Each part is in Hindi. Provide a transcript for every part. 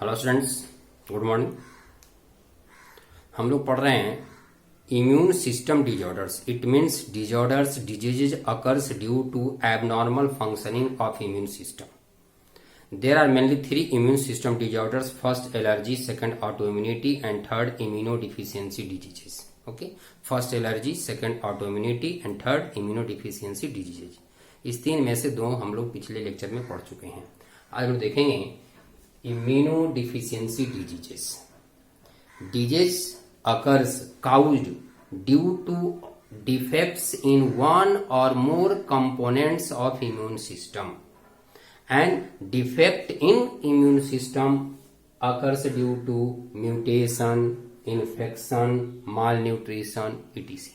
Hello students, good morning. हम लोग पढ़ रहे हैं immune system disorders. It means disorders diseases occurs due to abnormal functioning of immune system. There are mainly three immune system disorders: first allergy, second autoimmunity and third immunodeficiency diseases. Okay, first allergy, second autoimmunity and third immunodeficiency diseases. इस तीन में से दो हम लोग पिछले लेक्चर में पढ़ चुके हैं। आज हम देखेंगे immunodeficiency diseases. Disease occurs caused due to defects in one or more components of immune system, and defect in immune system occurs due to mutation, infection, malnutrition etc.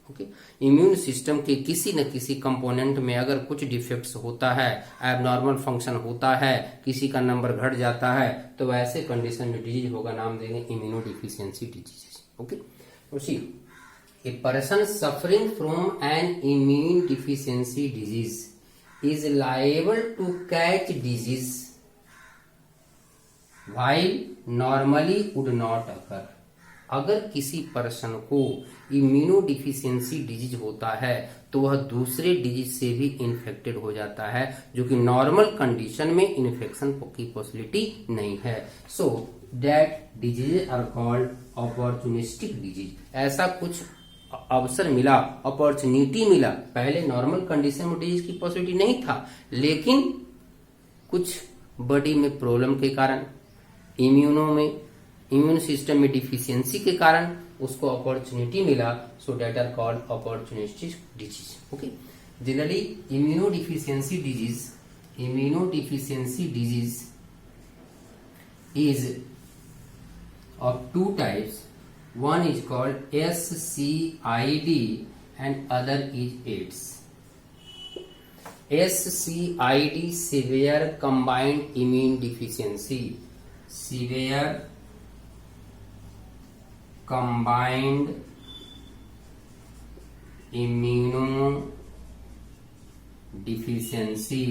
Okay, immune system के किसी न किसी कंपोनेंट में अगर कुछ डिफेक्ट्स होता है, एबनॉर्मल फंक्शन होता है, किसी का नंबर घट जाता है, तो ऐसे कंडीशन में डिजीज होगा, नाम देंगे इम्यूनोडिफिशियंसी डिजीज। ओके, उसी a person suffering from an immune deficiency disease is liable to catch disease while normally would not occur. अगर किसी पर्सन को इम्यूनोडिफिशियंसी डिजीज होता है तो वह दूसरे डिजीज से भी इन्फेक्टेड हो जाता है, जो कि नॉर्मल कंडीशन में इन्फेक्शन की पॉसिबिलिटी नहीं है। So that disease are called opportunistic disease. ऐसा कुछ अवसर मिला, अपॉर्चुनिटी मिला, पहले नॉर्मल कंडीशन में डिजीज की पॉसिबिलिटी नहीं था, लेकिन कुछ बॉडी में प्रॉब्लम के कारण, इम्यून सिस्टम में डिफिशियंसी के कारण उसको अपॉर्चुनिटी मिला। So that are called opportunistic disease. Okay, generally immunodeficiency disease is of two types. One is called SCID and other is AIDS. SCID, severe combined immune deficiency. Severe combined immunodeficiency,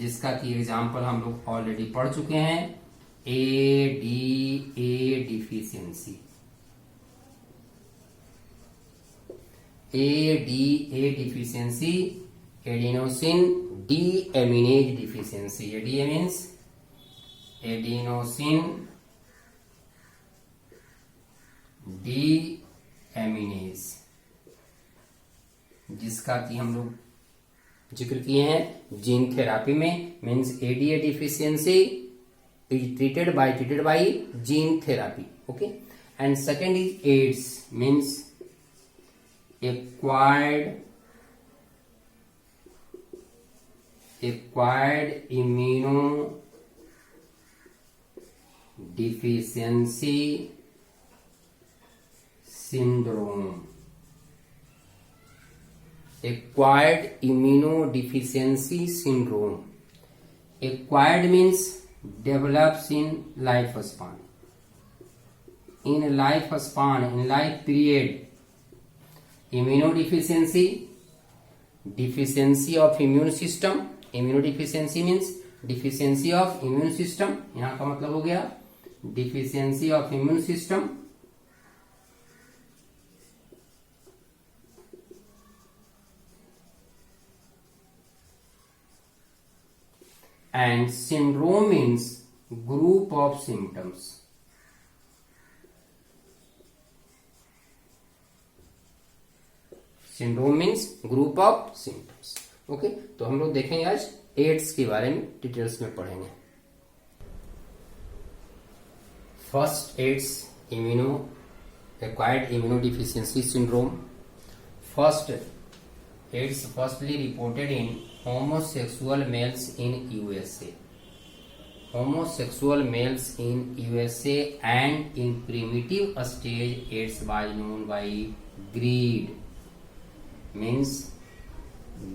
जिसका की एग्जाम्पल हम लोग ऑलरेडी पढ़ चुके हैं, ADA deficiency. ADA deficiency, adenosine deaminase deficiency. ADA means adenosine deaminase, जिसका कि हम लोग जिक्र किए हैं जीन थेरापी में। Means ADA deficiency is treated by gene therapy. Okay, and second is AIDS, means acquired immunodeficiency syndrome. Acquired immunodeficiency syndrome. Acquired means develops in lifespan. In life period, immunodeficiency, deficiency of immune system. Immunodeficiency means deficiency of immune system, यहाँ का मतलब हो गया deficiency of immune system. And syndrome means group of symptoms. Syndrome means group of symptoms. Okay, तो हम लोग देखेंगे आज एड्स के बारे में, डिटेल्स में पढ़ेंगे। First, AIDS acquired immunodeficiency syndrome. First, AIDS firstly reported in homosexual males in USA. Homosexual males in USA, and in primitive stage AIDS was known by GRID, means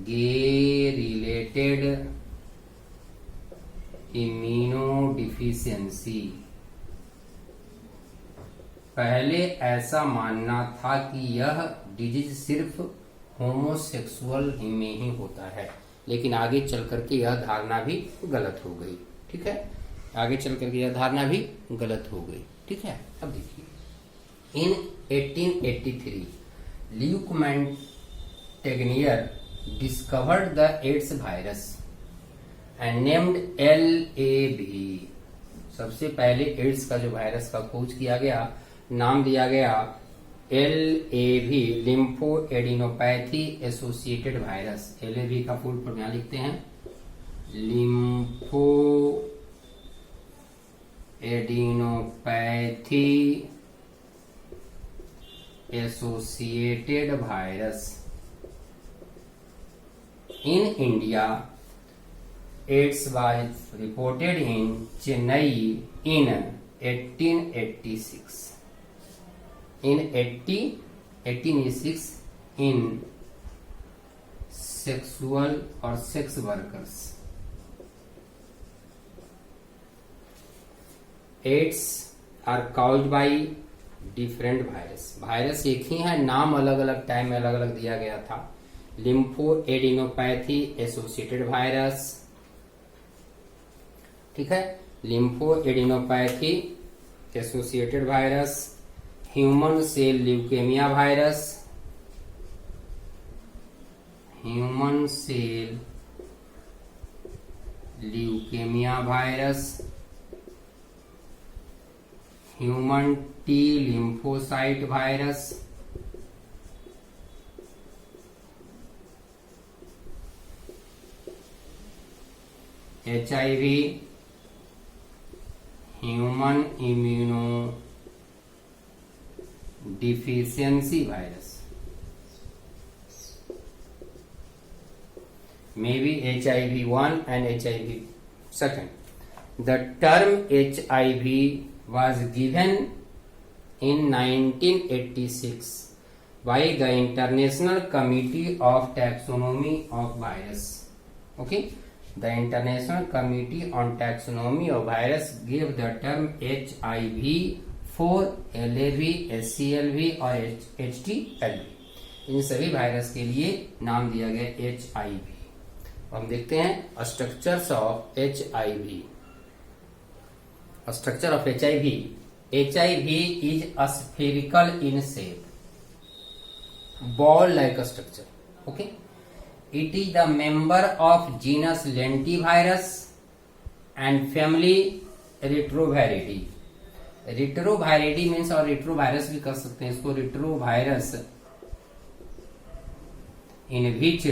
gay related immunodeficiency. पहले ऐसा मानना था कि यह डिजीज सिर्फ होमोसेक्सुअल में ही होता है, लेकिन आगे चल करके यह धारणा भी गलत हो गई। ठीक है, आगे चल करके यह धारणा भी गलत हो गई। ठीक है, अब देखिए in 1883 Luc Montagnier discovered the AIDS virus and named LAV। सबसे पहले एड्स का जो वायरस का खोज किया गया, नाम दिया गया LAV, lympho adenopathy associated virus. LAV का फुल फॉर्म यहां लिखते हैं, lympho adenopathy associated virus. In India, AIDS was reported in Chennai in 1886. In 1886, in sexual or sex workers. AIDS are caused by different virus. Virus एक ही है, नाम अलग अलग टाइम में अलग अलग दिया गया था। लिम्फो एडिनोपैथी एसोसिएटेड वायरस, ठीक है, lymphadenopathy associated virus, human cell leukaemia virus, human cell leukaemia virus, human T lymphocyte virus, HIV human immunodeficiency virus, maybe HIV-1 and HIV-2. The term HIV was given in 1986 by the International Committee of Taxonomy of Virus. Okay, the International Committee on Taxonomy of Virus gave the term HIV for LAV, HCLV और HTLV। इन सभी वायरस के लिए नाम दिया गया HIV। हम देखते हैं structures of HIV। Structure of HIV। HIV is spherical in shape, ball like structure. Okay, it is the member of genus lentivirus and family Retroviridae. Retroviridae means, और retrovirus भी कर सकते हैं इसको, retrovirus in which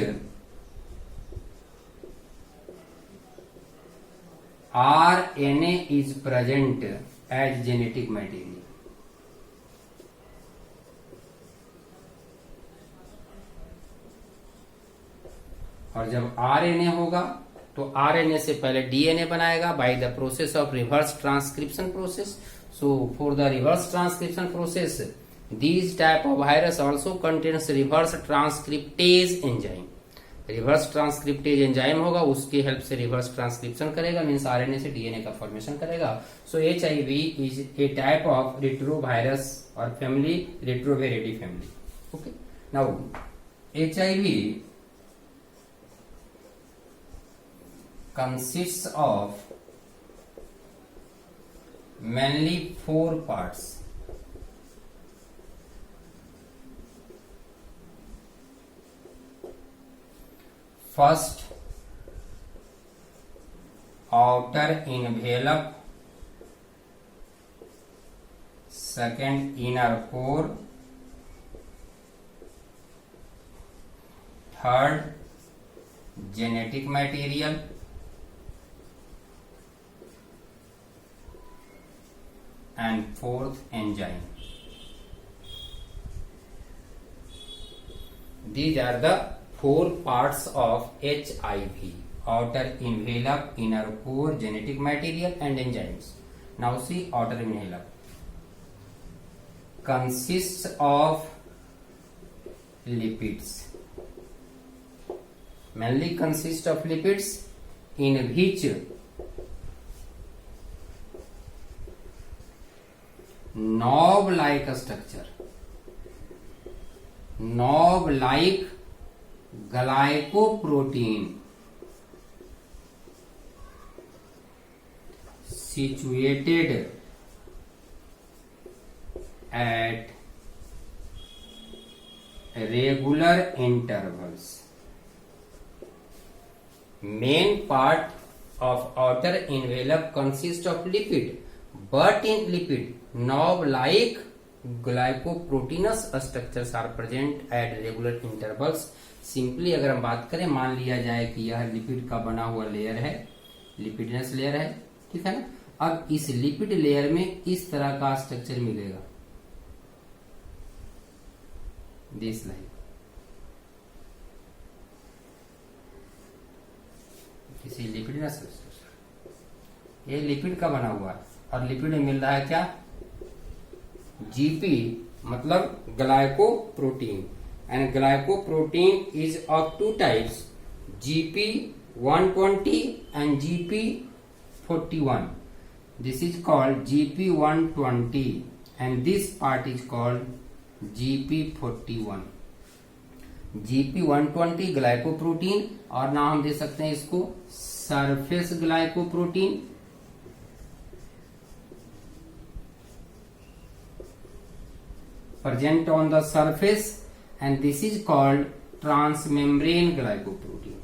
RNA is present as genetic material. और जब RNA होगा तो RNA से पहले DNA बनाएगा by the process of reverse transcription process. So for the reverse transcription process this type of virus also contains reverse transcriptase enzyme. Reverse transcriptase enzyme होगा, उसकी हेल्प से रिवर्स ट्रांसक्रिप्शन करेगा, मीन्स RNA से DNA का फॉर्मेशन करेगा। So HIV is a type of retrovirus और family retroviridae family. Okay, now HIV consists of mainly 4 parts. First, outer envelope. Second, inner core. Third, genetic material. And fourth, enzyme. These are the 4 parts of HIV: outer envelope, inner core, genetic material, and enzymes. Now see outer envelope consists of lipids. Mainly consists of lipids in which knob like structure, knob like glycoprotein situated at regular intervals. Main part of outer envelope consists of lipid, but in lipid knob-like glycoproteinous structures are present at regular intervals. Simply अगर हम बात करें, मान लिया जाए कि यह लिपिड का बना हुआ लेयर है, लिपिडनस लेयर है, ठीक है ना। अब इस लिपिड लेयर में इस तरह का स्ट्रक्चर मिलेगा, दिस लाइन, किसी लिपिडनस स्ट्रक्चर, ये लिपिड का बना हुआ है और लिपिड में मिल रहा है क्या, जीपी, मतलब glycoprotein. And glycoprotein is of two types, GP 120 and GP 41. This is called GP 120 and this part is called GP 41. GP 120 glycoprotein, और नाम हम दे सकते हैं इसको surface glycoprotein, present on the surface, and this is called transmembrane glycoprotein.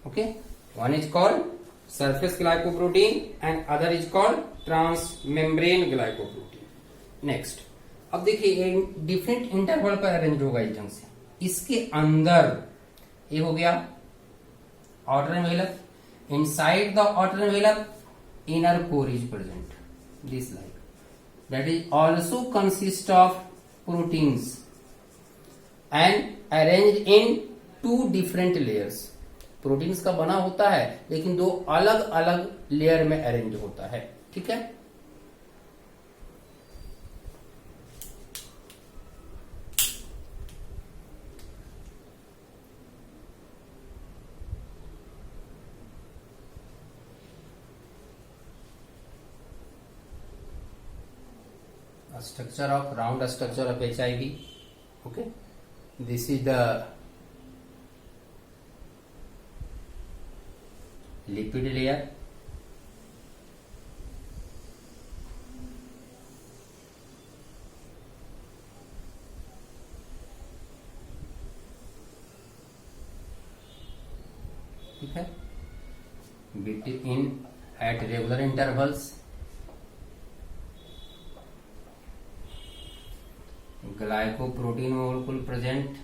Okay, one is called surface glycoprotein and other is called transmembrane glycoprotein. Next, अब देखिए डिफरेंट इंटरवल पर अरेंज होगा इस ढंग से। इसके अंदर ये हो गया outer envelope, inside the outer envelope inner core is present, this like, that is also consist of proteins and arranged in two different layers. Proteins का बना होता है लेकिन दो अलग अलग लेयर में अरेंज होता है, ठीक है। Structure of round structure of HIV. Okay, this is the lipid layer. ठीक है, between at regular intervals glycoprotein molecule present,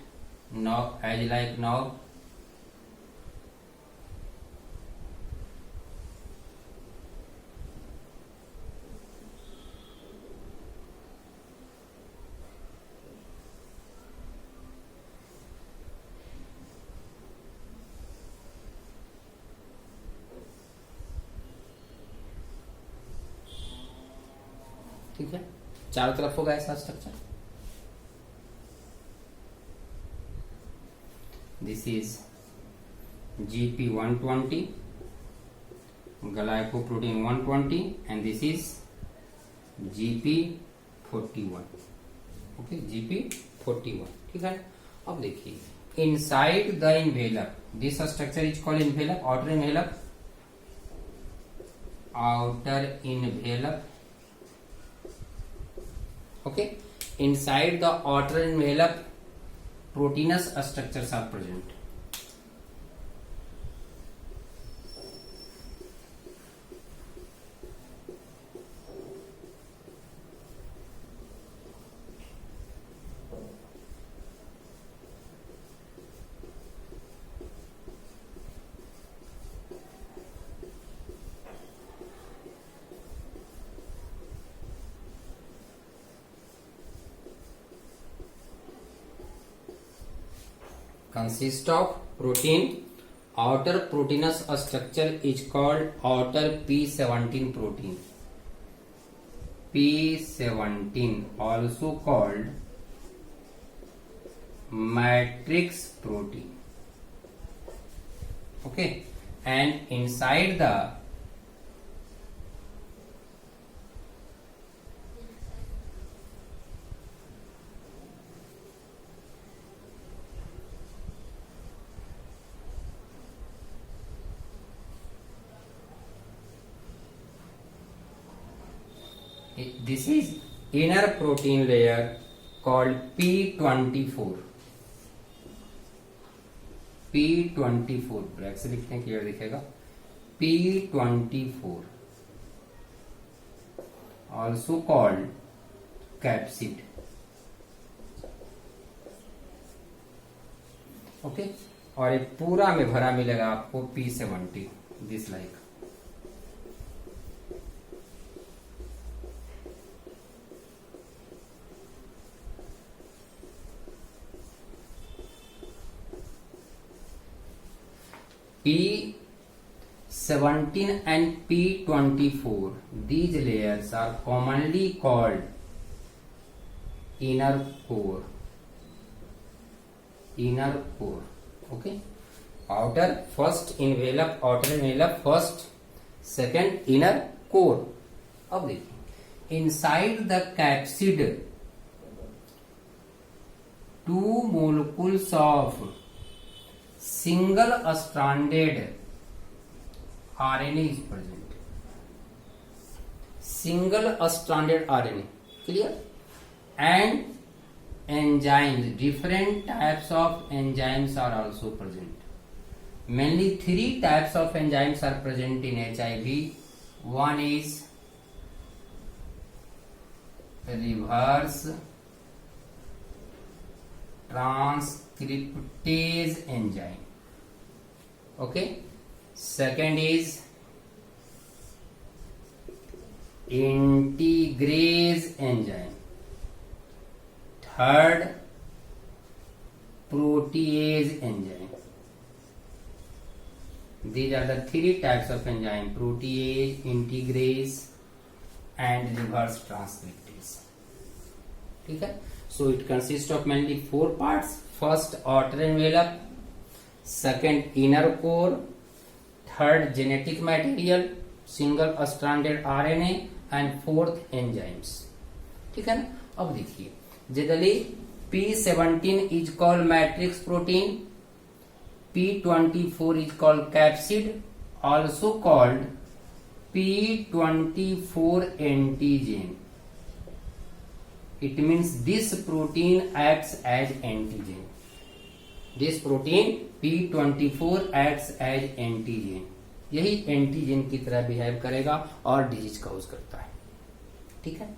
knob as like knob, ठीक है, चारों तरफ होगा ऐसा structure. This is GP 120, glycoprotein 120, and this is GP 41. Okay, GP 41, ठीक है। अब देखिए inside the envelope, this structure is called envelope, outer envelope, outer envelope. Okay, inside the outer envelope proteinous structures are present. Consist of protein. Outer proteinous structure is called outer P17 protein. P17 also called matrix protein. Okay, and inside the This is inner protein layer called P24. P24 black से लिखते हैं, क्लियर दिखेगा. P24 also called capsid. Okay, और एक पूरा में भरा मिलेगा आपको P70 this like. P17 and P24, these layers are commonly called inner core. Inner core, okay. Outer first envelope, outer envelope first, second inner core. अब देखिए, inside the capsid, 2 molecules of single stranded RNA is present. Single stranded RNA, clear? And enzymes, different types of enzymes are also present. Mainly 3 types of enzymes are present in HIV. One is reverse transcriptase enzyme. Okay. Second is integrase enzyme. Third, protease enzyme. These are the 3 types of enzyme: protease, integrase and reverse transcriptase. ठीक है. So it consists of mainly 4 parts. First, outer envelope. Second, inner core. Third, genetic material, single stranded RNA and fourth, enzymes. ठीक है ना. अब देखिए, generally P17 is called matrix protein, P24 is called capsid, also called P24 antigen. It means this protein acts as antigen. This protein P24 acts as antigen. यही एंटीजन की तरह बिहेव करेगा और डिजीज काउज करता है. ठीक है.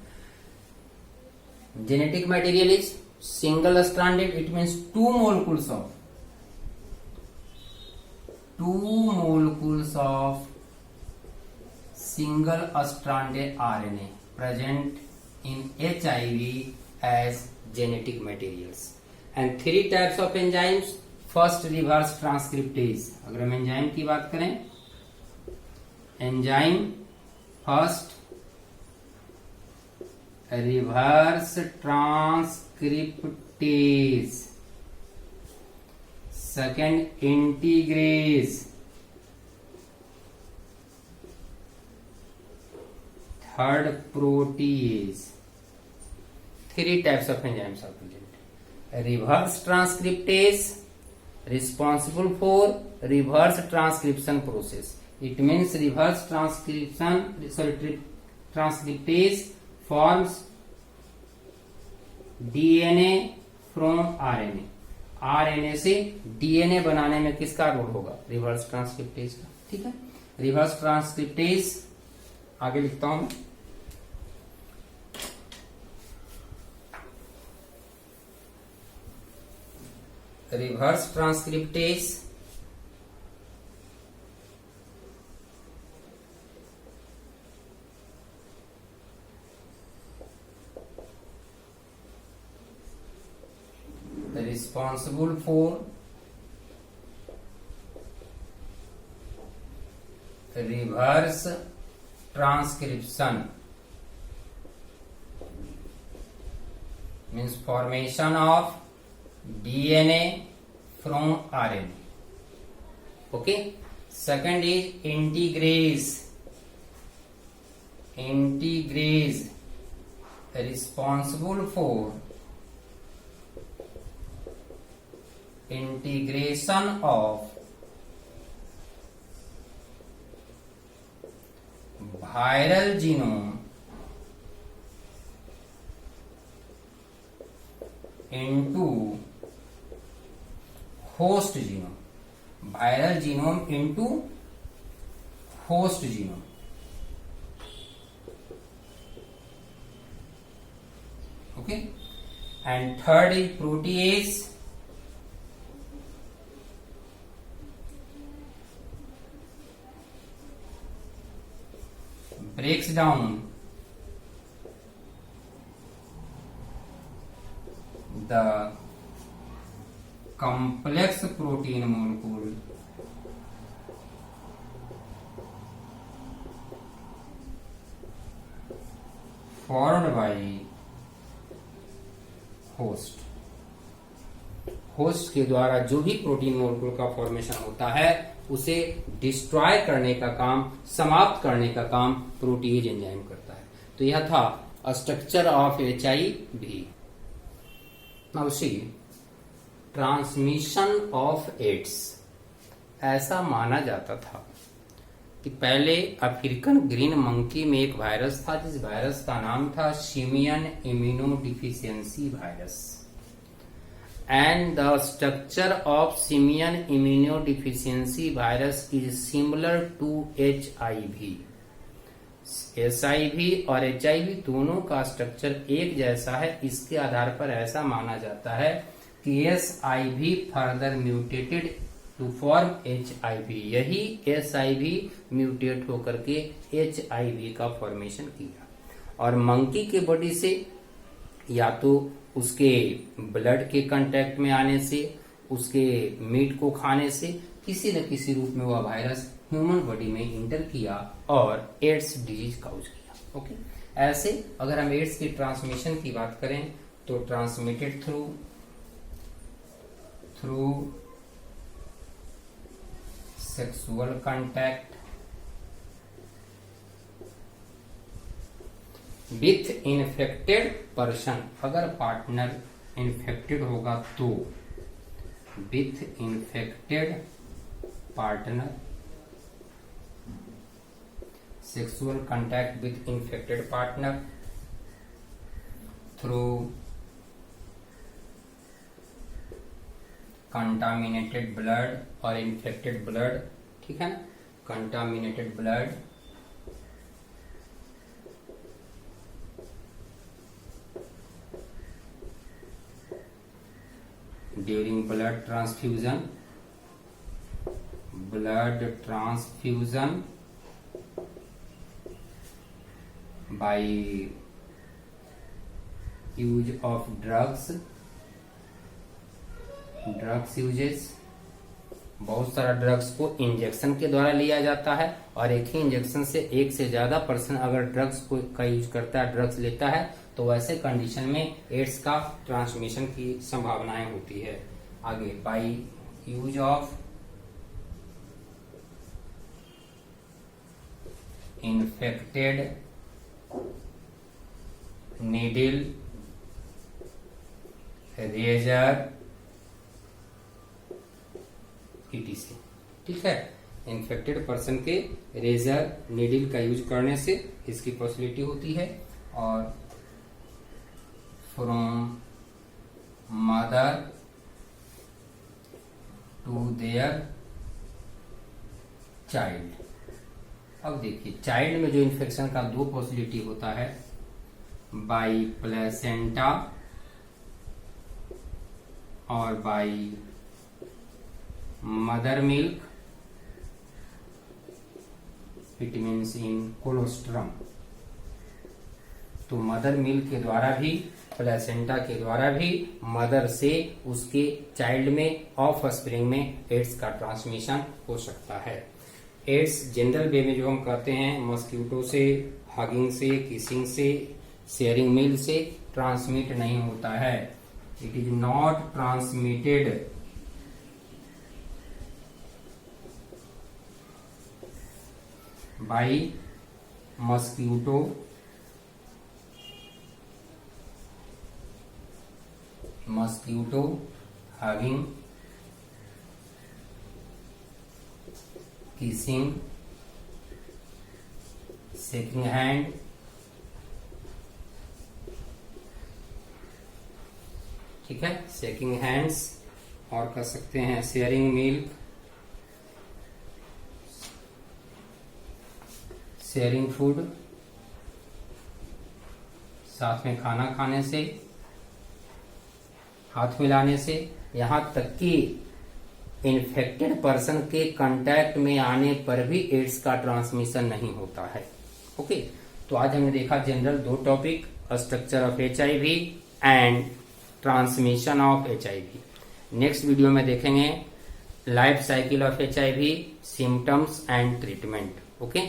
Genetic material is single stranded. It means 2 molecules of single stranded RNA present in HIV as genetic materials. And 3 types of enzymes. First, reverse transcriptase. अगर हम एंजाइम की बात करें, enzyme first reverse transcriptase, second integrase, third proteases. 3 types of enzymes are present. Reverse transcriptase responsible for reverse transcription process. It means reverse transcriptase forms DNA from RNA. RNA से DNA बनाने में किसका रोल होगा? रिवर्स ट्रांसक्रिप्टेज का. ठीक है. रिवर्स ट्रांसक्रिप्टेज आगे लिखता हूं. reverse transcriptase responsible for reverse transcription, means formation of DNA from RNA. Okay. Second is integrase. Integrase responsible for integration of viral genome into host genome, viral genome into host genome. Okay, and third is protease, breaks down the complex protein molecule formed by host. Host के द्वारा जो भी प्रोटीन मोलेक्यूल का फॉर्मेशन होता है उसे डिस्ट्रॉय करने का काम, समाप्त करने का काम प्रोटीज एंजाइम करता है। तो यह था structure of HIV। Now see transmission of AIDS. ऐसा माना जाता था कि पहले अफ्रीकन ग्रीन मंकी में एक वायरस था, जिस वायरस का नाम था simian immunodeficiency virus. And the structure of simian immunodeficiency virus is similar to HIV। SIV और HIV दोनों का स्ट्रक्चर एक जैसा है। इसके आधार पर ऐसा माना जाता है कि SIV further mutated to form HIV। यही SIV म्यूटेट होकर के HIV का फॉर्मेशन किया। और मंकी के बॉडी से या तो उसके ब्लड के कांटेक्ट में आने से, उसके मीट को खाने से किसी न किसी रूप में वह वायरस ह्यूमन बॉडी में इंटर किया और एड्स डिजीज काउज किया। ओके, ऐसे अगर हम एड्स की ट्रांसमिशन की बात करें तो transmitted through sexual contact with infected person. अगर पार्टनर इन्फेक्टेड होगा तो with infected partner, sexual contact with infected partner through contaminated blood और इन्फेक्टेड ब्लड। ठीक है ना, contaminated blood during blood transfusion by use of drugs uses. बहुत सारा ड्रग्स को इंजेक्शन के द्वारा लिया जाता है और एक ही इंजेक्शन से एक से ज्यादा पर्सन अगर ड्रग्स को का यूज करता है, ड्रग्स लेता है, तो वैसे कंडीशन में एड्स का ट्रांसमिशन की संभावनाएं होती है। आगे by use of infected needle, razor, ETC। ठीक है, इन्फेक्टेड पर्सन के रेजर, नीडल का यूज करने से इसकी पॉसिबिलिटी होती है। और from mother to their child. अब देखिए चाइल्ड में जो इन्फेक्शन का दो पॉसिबिलिटी होता है, बाई प्लेसेंटा और by mother milk, it means in colostrum. तो मदर मिल्क के द्वारा भी, प्लेसेंटा के द्वारा भी, मदर से उसके चाइल्ड में, ऑफ स्प्रिंग में एड्स का ट्रांसमिशन हो सकता है। एड्स जनरल वे में जो हम कहते हैं मॉस्किटो से, हगिंग से, किसिंग से, शेयरिंग मील से ट्रांसमिट नहीं होता है। It is not transmitted by mosquito, hugging, kissing, shaking hand, ठीक है, शेकिंग हैंड्स, और कर सकते हैं शेयरिंग मिल्क, शेयरिंग फूड, साथ में खाना खाने से, हाथ मिलाने से, यहां तक कि इन्फेक्टेड पर्सन के कांटेक्ट में आने पर भी एड्स का ट्रांसमिशन नहीं होता है। ओके, तो आज हमने देखा general 2 topic, structure of HIV and transmission of HIV। Next video में देखेंगे life cycle of HIV, symptoms and treatment. Okay.